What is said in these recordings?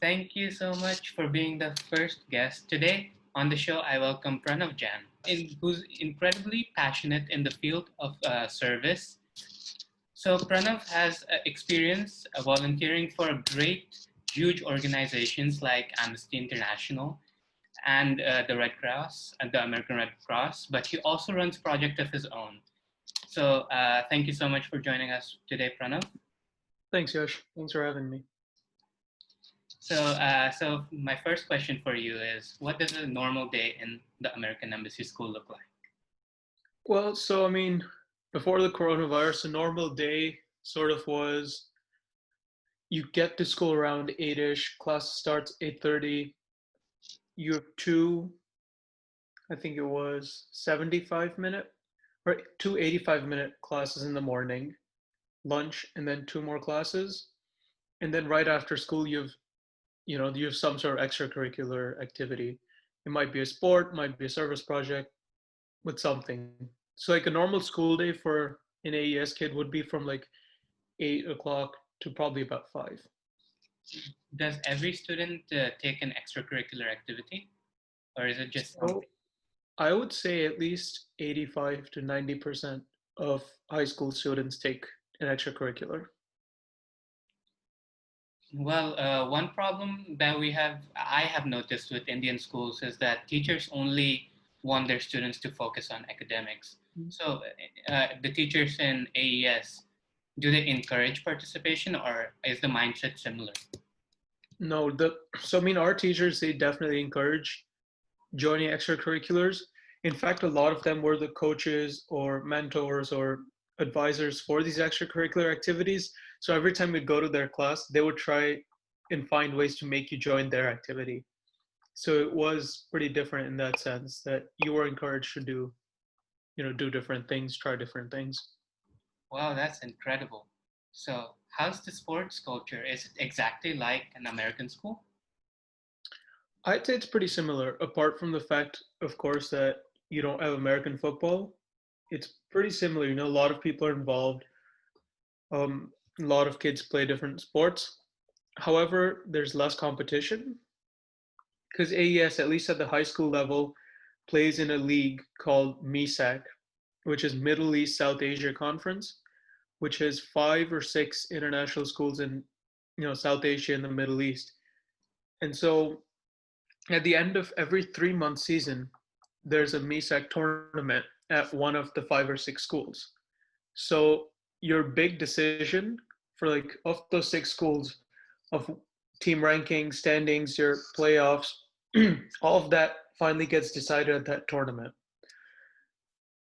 Thank you so much for being the first guest today. On the show, I welcome Pranav Jain, who's incredibly passionate in the field of service. So, Pranav has experience volunteering for great, huge organizations like Amnesty International and the Red Cross and the American Red Cross, but he also runs project of his own. So, thank you so much for joining us today, Pranav. Thanks, Yash. Thanks for having me. So my first question for you is, what does a normal day in the American Embassy School look like? Before the coronavirus, a normal day sort of was you get to school around 8-ish, class starts 8:30. You have two, I think it was 75-minute or two 85-minute classes in the morning, lunch, and then two more classes. And then right after school, you have some sort of extracurricular activity. It might be a sport, might be a service project with something. So like a normal school day for an AES kid would be from like 8 o'clock to probably about 5. Does every student take an extracurricular activity, or is it just So something? I would say at least 85 to 90% of high school students take an extracurricular. Well, one problem that I have noticed with Indian schools is that teachers only want their students to focus on academics. So, the teachers in AES, do they encourage participation, or is the mindset similar? No, our teachers, they definitely encourage joining extracurriculars. In fact, a lot of them were the coaches or mentors or advisors for these extracurricular activities. So every time we'd go to their class, they would try and find ways to make you join their activity. So it was pretty different in that sense that you were encouraged to do different things, try different things. Wow, that's incredible. So, how's the sports culture? Is it exactly like an American school? I'd say it's pretty similar, apart from the fact, of course, that you don't have American football. It's pretty similar. A lot of people are involved. A lot of kids play different sports. However, there's less competition because AES, at least at the high school level, plays in a league called MISAC, which is Middle East South Asia Conference, which has 5 or 6 international schools in South Asia and the Middle East. And so at the end of every 3 month season, there's a MISAC tournament at one of the 5 or 6 schools. So your big decision for like of those 6 schools of team rankings, standings, your playoffs, all of that finally gets decided at that tournament.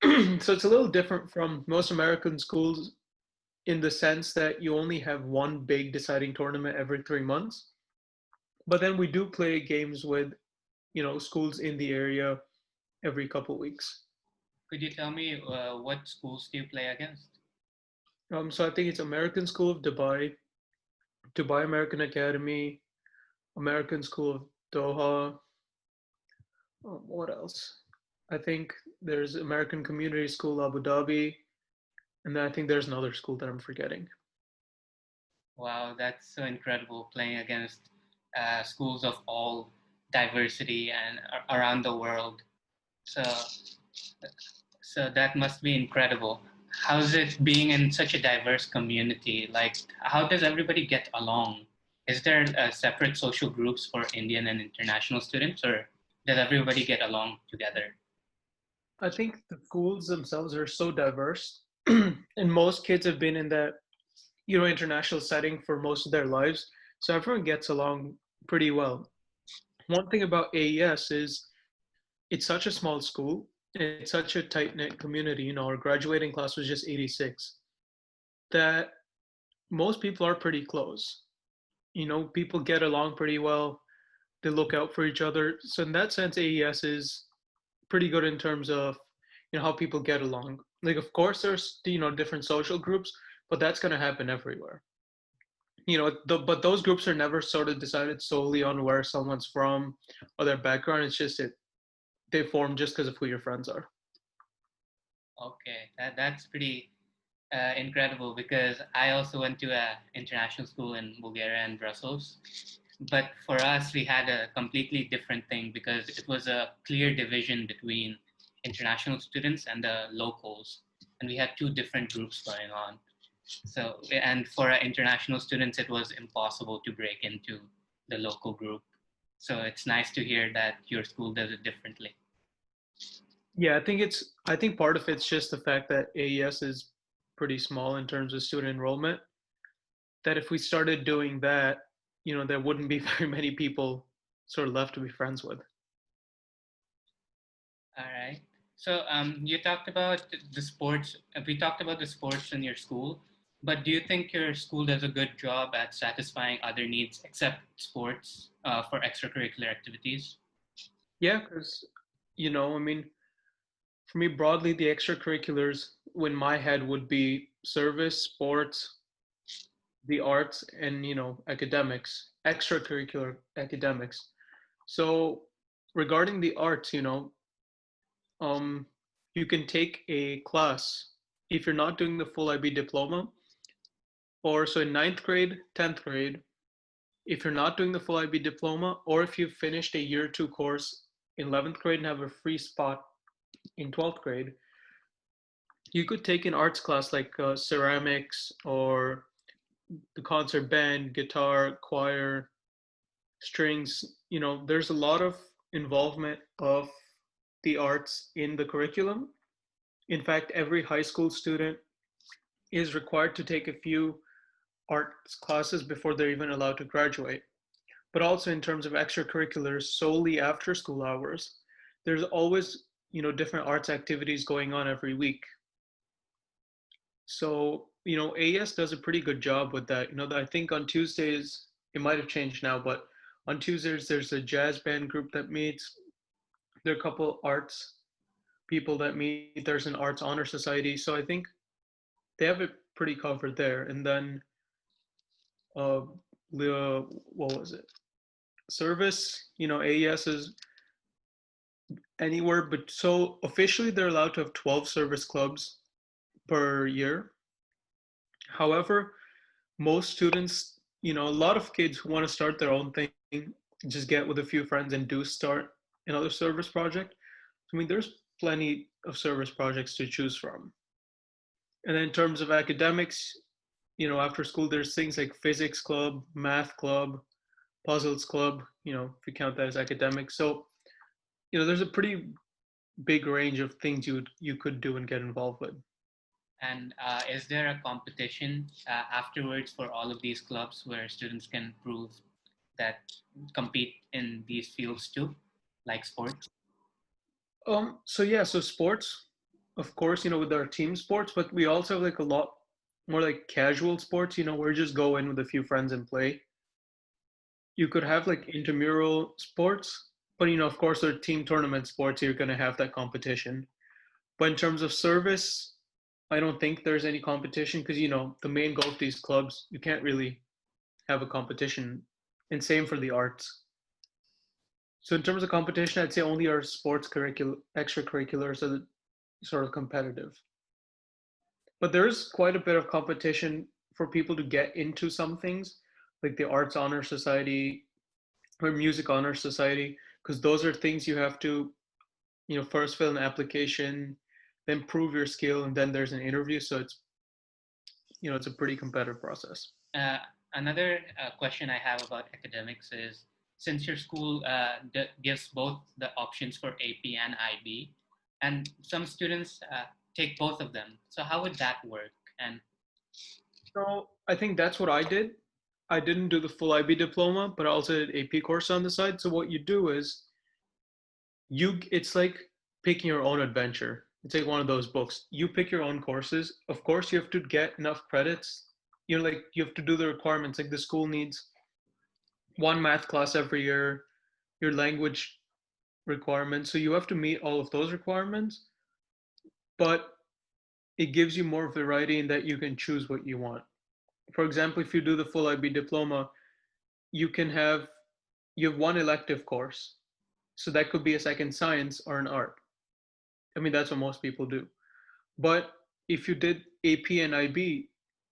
So it's a little different from most American schools in the sense that you only have one big deciding tournament every 3 months. But then we do play games with, schools in the area every couple weeks. Could you tell me what schools do you play against? So I think it's American School of Dubai, Dubai American Academy, American School of Doha. What else? I think there's American Community School Abu Dhabi, and then I think there's another school that I'm forgetting. Wow, that's so incredible playing against schools of all diversity and around the world. So, so that must be incredible. How's it being in such a diverse community? Like, how does everybody get along? Is there separate social groups for Indian and international students, or does everybody get along together? I think the schools themselves are so diverse, and most kids have been in that international setting for most of their lives, so everyone gets along pretty well. One thing about AES is it's such a small school and it's such a tight knit community. Our graduating class was just 86. That most people are pretty close. People get along pretty well. They look out for each other. So in that sense, AES is pretty good in terms of how people get along. Like, of course, there's different social groups, but that's going to happen everywhere. But those groups are never sort of decided solely on where someone's from or their background. It's just they form just because of who your friends are. Okay, that's pretty incredible because I also went to a international school in Bulgaria and Brussels. But for us, we had a completely different thing because it was a clear division between international students and the locals. And we had two different groups going on. So, and for international students, it was impossible to break into the local group. So it's nice to hear that your school does it differently. Yeah, I think part of it's just the fact that AES is pretty small in terms of student enrollment. That if we started doing that, there wouldn't be very many people sort of left to be friends with. All right. So you talked about the sports. We talked about the sports in your school, but do you think your school does a good job at satisfying other needs except sports for extracurricular activities? Yeah, because, I mean, for me, broadly, the extracurriculars in my head would be service, sports, the arts, and, academics, extracurricular academics. So regarding the arts, um, you can take a class if you're not doing the full IB diploma, or so in ninth grade, 10th grade, if you're not doing the full IB diploma, or if you've finished a year two course in 11th grade and have a free spot in 12th grade, you could take an arts class like ceramics or the concert band, guitar, choir, strings. There's a lot of involvement of the arts in the curriculum. In fact, every high school student is required to take a few arts classes before they're even allowed to graduate. But also in terms of extracurriculars solely after school hours, there's always, different arts activities going on every week. So, AES does a pretty good job with that. I think on Tuesdays, it might have changed now, but on Tuesdays, there's a jazz band group that meets. There are a couple arts people that meet. There's an arts honor society. So I think they have it pretty covered there. And then, uh, what was it? Service, AES is anywhere, but so officially they're allowed to have 12 service clubs per year. However, most students, a lot of kids who want to start their own thing, just get with a few friends and do start another service project. I mean, there's plenty of service projects to choose from. And then in terms of academics, after school, there's things like physics club, math club, puzzles club, if you count that as academics. So, there's a pretty big range of things you could do and get involved with. And is there a competition afterwards for all of these clubs where students can prove that compete in these fields too, like sports? So yeah, so sports, of course, with our team sports, but we also have like a lot more like casual sports, where you just go in with a few friends and play. You could have like intramural sports, but of course, there are team tournament sports, you're going to have that competition. But in terms of service, I don't think there's any competition because, the main goal of these clubs, you can't really have a competition. And same for the arts. So in terms of competition, I'd say only our sports extracurriculars are sort of competitive. But there's quite a bit of competition for people to get into some things, like the Arts Honor Society or Music Honor Society, because those are things you have to, first fill an application, then prove your skill, and then there's an interview. So it's a pretty competitive process. Uh, Another question I have about academics is since your school gives both the options for AP and IB, and some students take both of them. So how would that work? And So I think that's what I did. I didn't do the full IB diploma, but I also did AP course on the side. So what you do is it's like picking your own adventure. It's like one of those books. You pick your own courses. Of course, you have to get enough credits. Like you have to do the requirements. Like the school needs one math class every year, your language requirements. So you have to meet all of those requirements, but it gives you more variety in that you can choose what you want. For example, if you do the full IB diploma, you can have you have one elective course. So that could be a second science or an art. I mean, that's what most people do. But if you did AP and IB,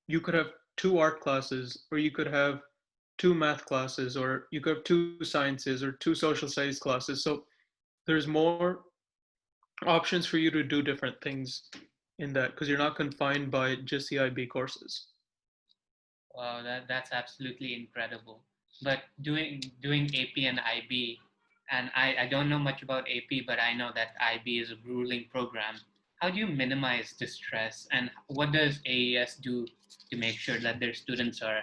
you could have two art classes, or you could have two math classes, or you could have two sciences or two social studies classes. So there's more options for you to do different things in that because you're not confined by just the IB courses. Wow, that's absolutely incredible. But doing AP and IB, and I don't know much about AP, but I know that IB is a grueling program. How do you minimize the stress, and what does AES do to make sure that their students are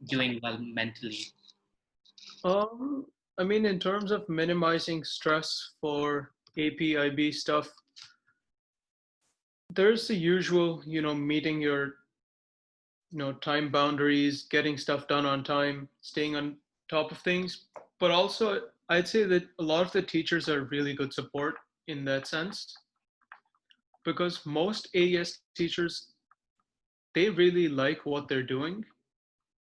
doing well mentally? Um, I mean, in terms of minimizing stress for AP, IB stuff, there's the usual, meeting your, time boundaries, getting stuff done on time, staying on top of things. But also, I'd say that a lot of the teachers are really good support in that sense because most AES teachers, they really like what they're doing.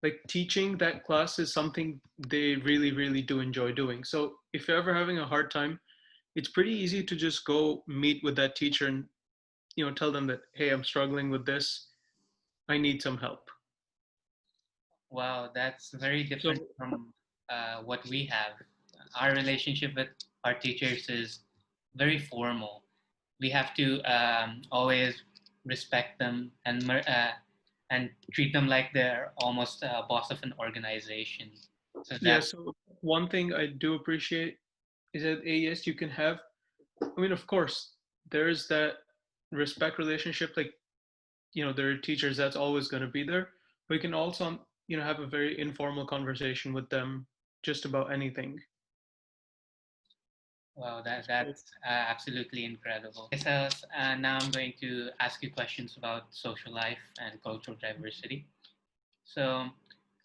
Like teaching that class is something they really, really do enjoy doing. So if you're ever having a hard time, it's pretty easy to just go meet with that teacher and tell them that, hey, I'm struggling with this, I need some help. Wow, that's very different So from what we have. Our relationship with our teachers is very formal. We have to always respect them and treat them like they're almost a boss of an organization. So yeah, that so one thing I do appreciate is that AES you can have, I mean, of course, there's that respect relationship, like, there are teachers that's always going to be there, but you can also, have a very informal conversation with them just about anything. wow, So, that's absolutely incredible. So now I'm going to ask you questions about social life and cultural diversity. So,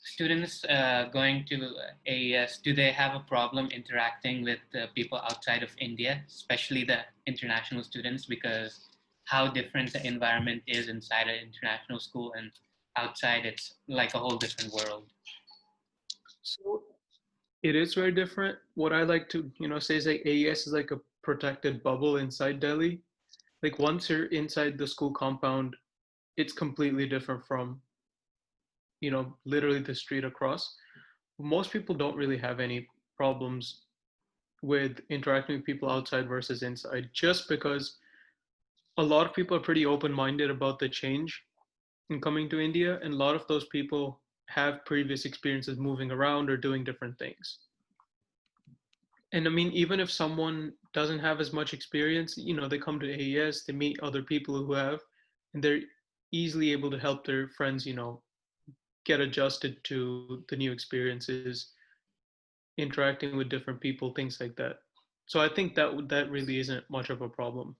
students going to AES, do they have a problem interacting with people outside of India, especially the international students? Because how different the environment is inside an international school and outside, it's like a whole different world. so it is very different. What I like to, say is like AES is like a protected bubble inside Delhi. Like once you're inside the school compound, it's completely different from, literally the street across. Most people don't really have any problems with interacting with people outside versus inside, just because a lot of people are pretty open-minded about the change in coming to India, and a lot of those people have previous experiences moving around or doing different things. And I mean, even if someone doesn't have as much experience, they come to AES, they meet other people who have, and they're easily able to help their friends, get adjusted to the new experiences, interacting with different people, things like that. So I think that really isn't much of a problem.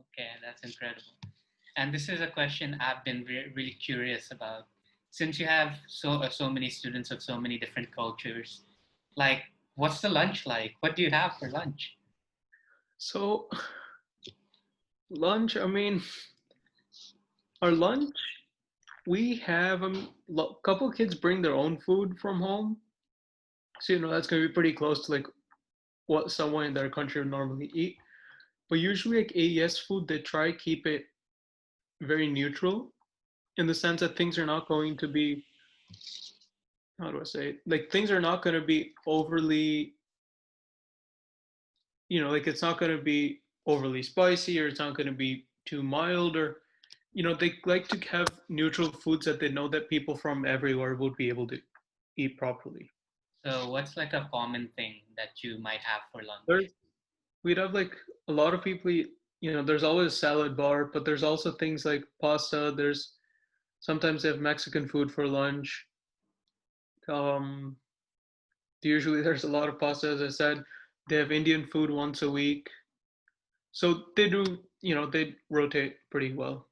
Okay, that's incredible. And this is a question I've been really curious about. Since you have so many students of so many different cultures, like what's the lunch like? What do you have for lunch? So lunch, I mean, our lunch, we have a couple kids bring their own food from home. So, that's going to be pretty close to like what someone in their country would normally eat. But usually, like AES food, they try keep it very neutral in the sense that things are not going to be, how do I say it? Like things are not going to be overly, like it's not going to be overly spicy or it's not going to be too mild or, they like to have neutral foods that they know that people from everywhere would be able to eat properly. So what's like a common thing that you might have for lunch? There's, we'd have like a lot of people, there's always a salad bar, but there's also things like pasta. There's sometimes they have Mexican food for lunch. Um, Usually there's a lot of pasta, as I said. They have Indian food once a week. So they do, they rotate pretty well.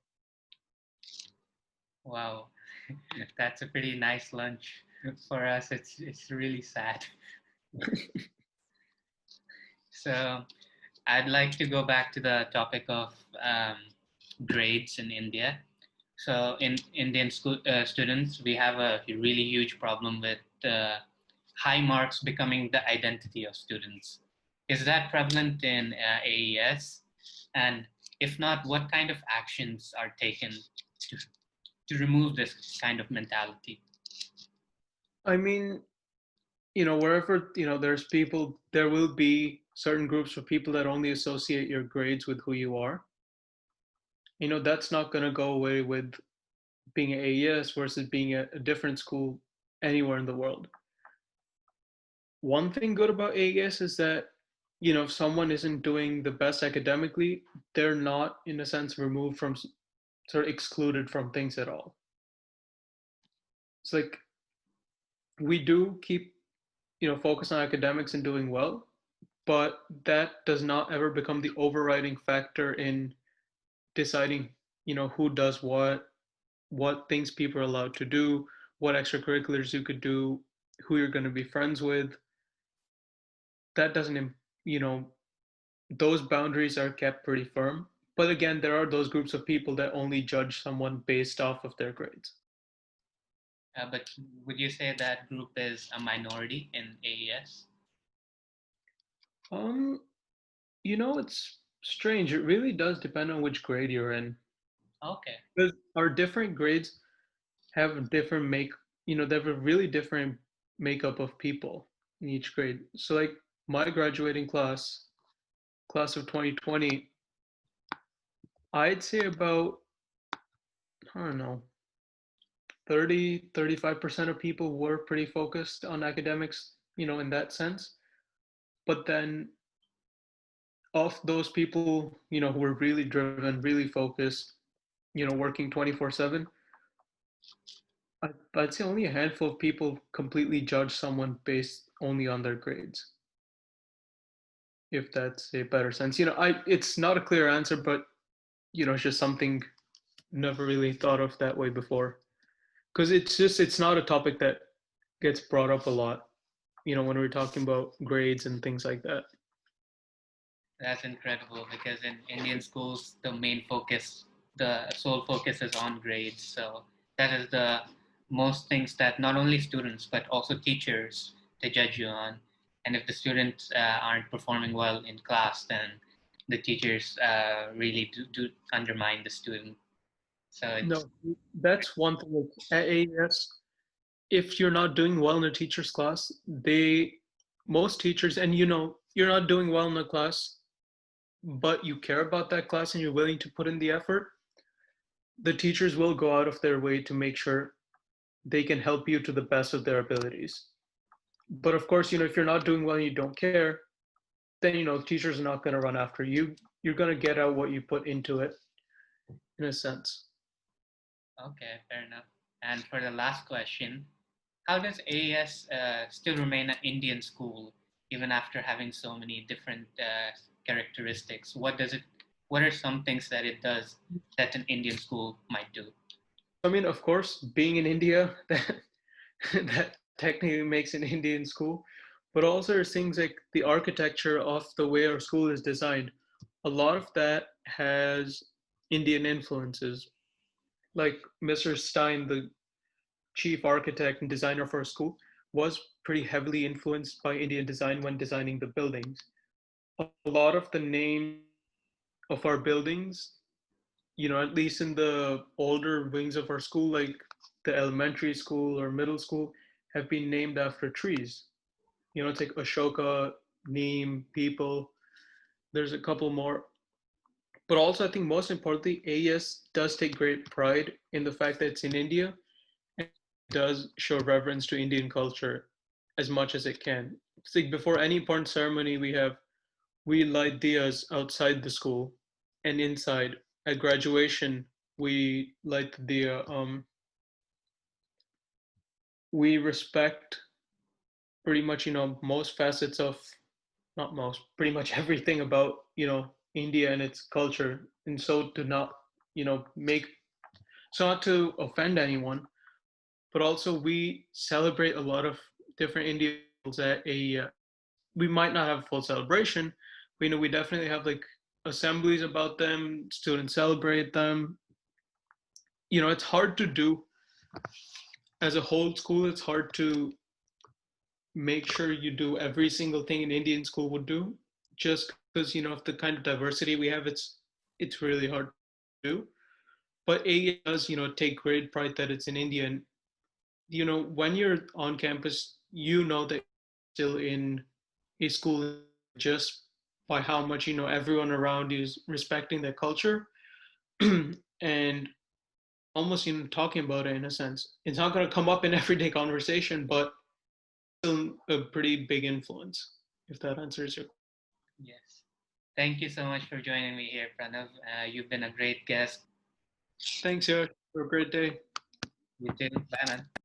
Wow, that's a pretty nice lunch. For us, it's really sad. So I'd like to go back to the topic of grades in India. So in Indian school students, we have a really huge problem with high marks becoming the identity of students. Is that prevalent in AES? And if not, what kind of actions are taken to, to remove this kind of mentality? I mean, wherever, there's people, there will be certain groups of people that only associate your grades with who you are. That's not going to go away with being at AES versus being at a different school anywhere in the world. One thing good about AES is that, if someone isn't doing the best academically, they're not, in a sense, removed from, sort of excluded from things at all. It's like we do keep, focus on academics and doing well, but that does not ever become the overriding factor in deciding, who does what things people are allowed to do, what extracurriculars you could do, who you're going to be friends with. That doesn't, you know, those boundaries are kept pretty firm. But again, there are those groups of people that only judge someone based off of their grades. But would you say that group is a minority in AES? Um, it's strange. It really does depend on which grade you're in. Okay. Because our different grades have different they have a really different makeup of people in each grade. So like my graduating class of 2020, I'd say about, I don't know, 35% of people were pretty focused on academics, in that sense. But then of those people, who were really driven, really focused, working 24/7, I'd say only a handful of people completely judge someone based only on their grades, if that's a better sense. It's not a clear answer, but it's just something never really thought of that way before. Because it's not a topic that gets brought up a lot, when we're talking about grades and things like that. That's incredible because in Indian schools, the main focus, the sole focus is on grades. So that is the most things that not only students but also teachers to judge you on. And if the students aren't performing well in class, then the teachers really do undermine the student. So it's No, that's one thing. Like, at AES, if you're not doing well in a teacher's class, most teachers, and you're not doing well in the class, but you care about that class and you're willing to put in the effort, the teachers will go out of their way to make sure they can help you to the best of their abilities. But of course, if you're not doing well and you don't care, then teachers are not going to run after you. You're going to get out what you put into it, in a sense. okay, fair enough. And for the last question, how does AES still remain an Indian school even after having so many different characteristics? What does it? What are some things that it does that an Indian school might do? I mean, of course, being in India, that technically makes an Indian school, but also there's things like the architecture of the way our school is designed. A lot of that has Indian influences. Like Mr. Stein, the chief architect and designer for our school, was pretty heavily influenced by Indian design when designing the buildings. A lot of the names of our buildings, at least in the older wings of our school, like the elementary school or middle school, have been named after trees. It's like Ashoka, Neem, People. There's a couple more. But also, I think most importantly, AES does take great pride in the fact that it's in India and does show reverence to Indian culture as much as it can. It's like before any important ceremony we light diyas outside the school and inside. At graduation, we light the diya. We respect pretty much, most facets of, not most, pretty much everything about, India and its culture. And so to not, make, so not to offend anyone, but also we celebrate a lot of different Indian at a, we might not have a full celebration, but, we definitely have like assemblies about them, students celebrate them. It's hard to do as a whole school, it's hard to make sure you do every single thing an Indian school would do, just because of the kind of diversity we have. It's really hard to do. But A does take great pride that it's in India, and when you're on campus, that you're still in a school environment just by how much everyone around you is respecting their culture and almost talking about it in a sense. It's not going to come up in everyday conversation, but still a pretty big influence. If that answers your question. Yes. Thank you so much for joining me here, Pranav. You've been a great guest. Thanks, Yash. Have a great day. You too. Bye, man.